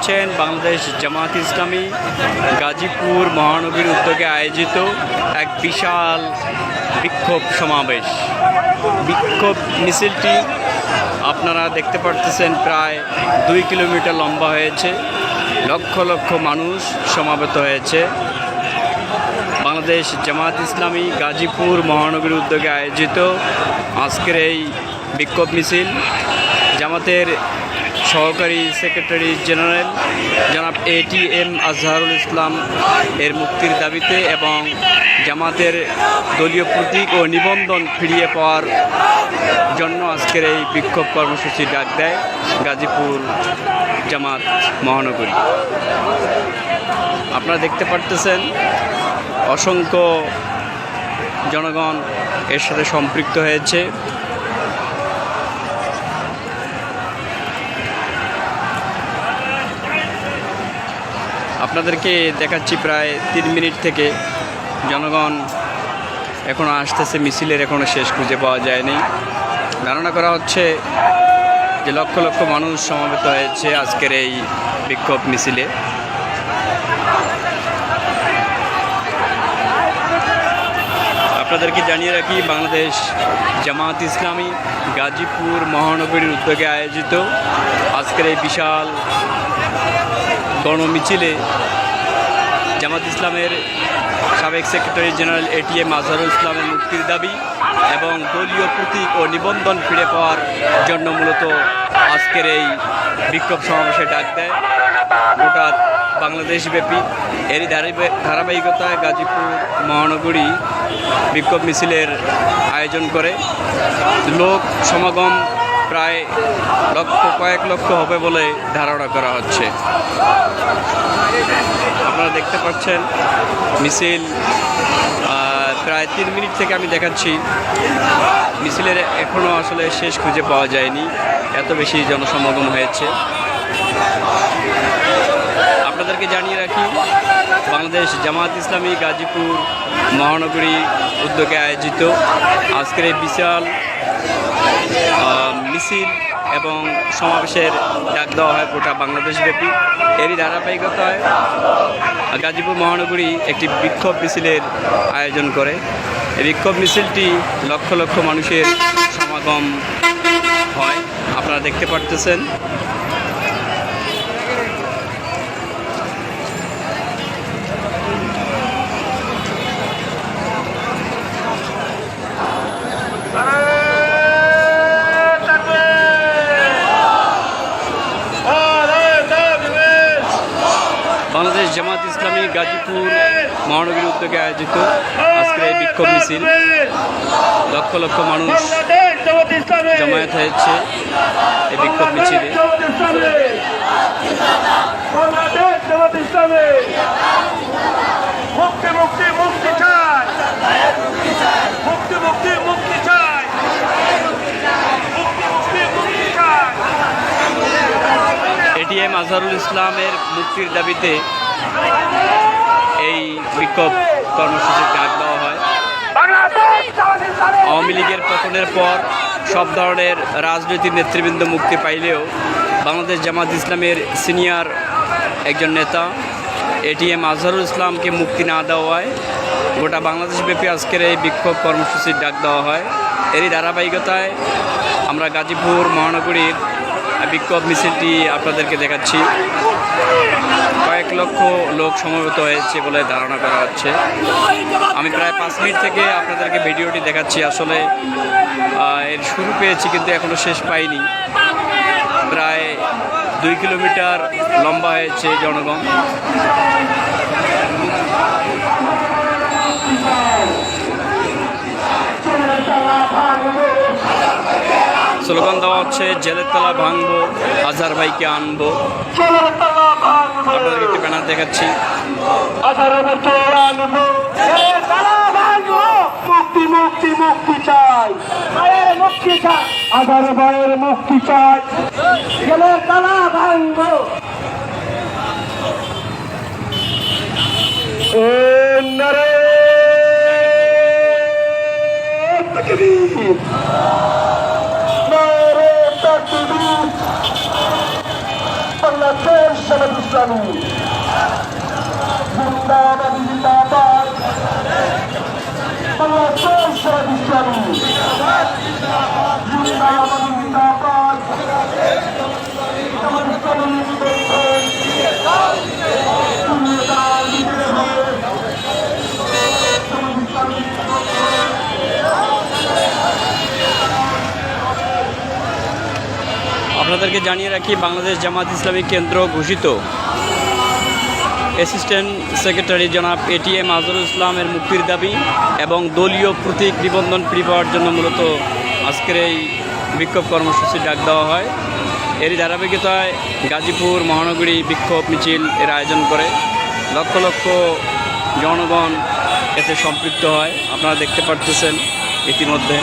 পাচ্ছেন বাংলাদেশ জামাত ইসলামী গাজীপুর মহানগরীর উদ্যোগে আয়োজিত এক বিশাল বিক্ষোভ সমাবেশ। বিক্ষোভ মিছিলটি আপনারা দেখতে পারতেছেন প্রায় 2 কিলোমিটার লম্বা হয়েছে। লক্ষ লক্ষ মানুষ সমাবেত হয়েছে। বাংলাদেশ জামাত ইসলামী গাজীপুর মহানগরীর উদ্যোগে আয়োজিত আজকের এই বিক্ষোভ মিছিল জামাতের সহকারী সেক্রেটারি জেনারেল জনাব ATM আজহারুল ইসলাম এর মুক্তির দাবিতে এবং জামাতের দলীয় প্রতীক ও নিবন্ধন ফিরিয়ে পাওয়ার জন্য আজকের এই বিক্ষোভ কর্মসূচি ডাক দেয় গাজীপুর জামাত মহানগরী। আপনারা দেখতে পারতেছেন অসংখ্য জনগণ এর সাথে সম্পৃক্ত হয়েছে। আপনাদেরকে দেখাচ্ছি প্রায় 3 মিনিট থেকে জনগণ এখনও আসতেছে। মিছিলের এখনও শেষ খুঁজে পাওয়া যায়নি। ধারণা করা হচ্ছে যে লক্ষ লক্ষ মানুষ সমবেত হয়েছে আজকের এই বিক্ষোভ মিছিলে। আপনাদেরকে জানিয়ে রাখি বাংলাদেশ জামাত ইসলামী গাজীপুর মহানগরীর উদ্যোগে আয়োজিত আজকের এই বিশাল গণমিছিলে জামাত ইসলামের সাবেক সেক্রেটারি জেনারেল ATM আজহারুল ইসলামের মুক্তির দাবি এবং দলীয় প্রতীক ও নিবন্ধন ফিরে পাওয়ার জন্য মূলত আজকের এই বিক্ষোভ সমাবেশে ডাক দেয় গোটা বাংলাদেশব্যাপী। এরই ধারাবাহিকতায় গাজীপুর মহানগরী বিক্ষোভ মিছিলের আয়োজন করে। লোক সমাগম প্রায় কয়েক লক্ষ হবে বলে ধারণা করা হচ্ছে। আপনারা দেখতে পাচ্ছেন মিছিল প্রায় 3 মিনিট থেকে আমি দেখাচ্ছি। মিছিলের এখনও আসলে শেষ খুঁজে পাওয়া যায়নি, এত বেশি জনসমাগম হয়েছে। আপনাদেরকে জানিয়ে রাখি বাংলাদেশ জামাত ইসলামী গাজীপুর মহানগরী উদ্যোগে আয়োজিত আজকের এই বিশাল মিছিল এবং সমাবেশের ডাক দেওয়া হয় গোটা বাংলাদেশব্যাপী। এরই ধারাবাহিকতায় গাজীপুর মহানগরী একটি বিক্ষোভ মিছিলের আয়োজন করে। এই বিক্ষোভ মিছিলটি লক্ষ লক্ষ মানুষের সমাগম হয়, আপনারা দেখতে পারতেছেন। বাংলাদেশ জামাত ইসলামী গাজীপুর মহানগরীর উদ্যোগে আয়োজিত আজকের এই বিক্ষোভ মিছিল লক্ষ লক্ষ মানুষ জমায়েত হয়েছে এই বিক্ষোভ মিছিলে। ATM আজহারুল ইসলামের মুক্তির দাবিতে এই বিক্ষোভ কর্মসূচির ডাক দেওয়া হয়। আওয়ামী লীগের পতনের পর সব ধরনের রাজনৈতিক নেতৃবৃন্দ মুক্তি পাইলেও বাংলাদেশ জামাত ইসলামের সিনিয়র একজন নেতা ATM আজহারুল ইসলামকে মুক্তি না দেওয়ায় গোটা বাংলাদেশব্যাপী আজকের এই বিক্ষোভ কর্মসূচির ডাক দেওয়া হয়। এরই ধারাবাহিকতায় আমরা গাজীপুর মহানগরীর বিক্ষোভ মিছিলটি আপনাদেরকে দেখাচ্ছি। কয়েক লক্ষ লোক সমবেত হয়েছে বলে ধারণা করা হচ্ছে। আমি প্রায় 5 মিনিট থেকে আপনাদেরকে ভিডিওটি দেখাচ্ছি। আসলে এর শুরু পেয়েছি কিন্তু এখনও শেষ পাইনি। প্রায় 2 কিলোমিটার লম্বা হয়েছে জনগণ। স্লোগান দেওয়া হচ্ছে জেলের তালা ভাঙবো, আজহার ভাইকে আনবো। আপনাদেরকে একটি ব্যানার দেখাচ্ছি। মুক্তি মুক্তি মুক্তি চাই, মুক্তি চাই, আজহার ভাইয়ের মুক্তি চাই, জেলের তালা ভাঙবো। নারে তাকবীর, নারে তাকবীর। বাংলাদেশ জামাত ইসলামী জিন্দাবাদ জিন্দাবাদ বাংলাদেশ জামাত ইসলামী জিন্দাবাদ জিন্দাবাদ জামাত ইসলামী আপনাদেরকে জানিয়ে রাখি, বাংলাদেশ জামাত ইসলামী কেন্দ্র ঘোষিত অ্যাসিস্ট্যান্ট সেক্রেটারি জনাব এটিএম আজহারুল ইসলামের মুক্তির দাবি এবং দলীয় প্রতীক নিবন্ধন ফ্রি পাওয়ার জন্য মূলত আজকের এই বিক্ষোভ কর্মসূচি ডাক দেওয়া হয়। এরই ধারাবাহিকতায় গাজীপুর মহানগরী বিক্ষোভ মিছিল এর আয়োজন করে। লক্ষ লক্ষ জনগণ এতে সম্পৃক্ত হয়, আপনারা দেখতে পারতেছেন ইতিমধ্যে।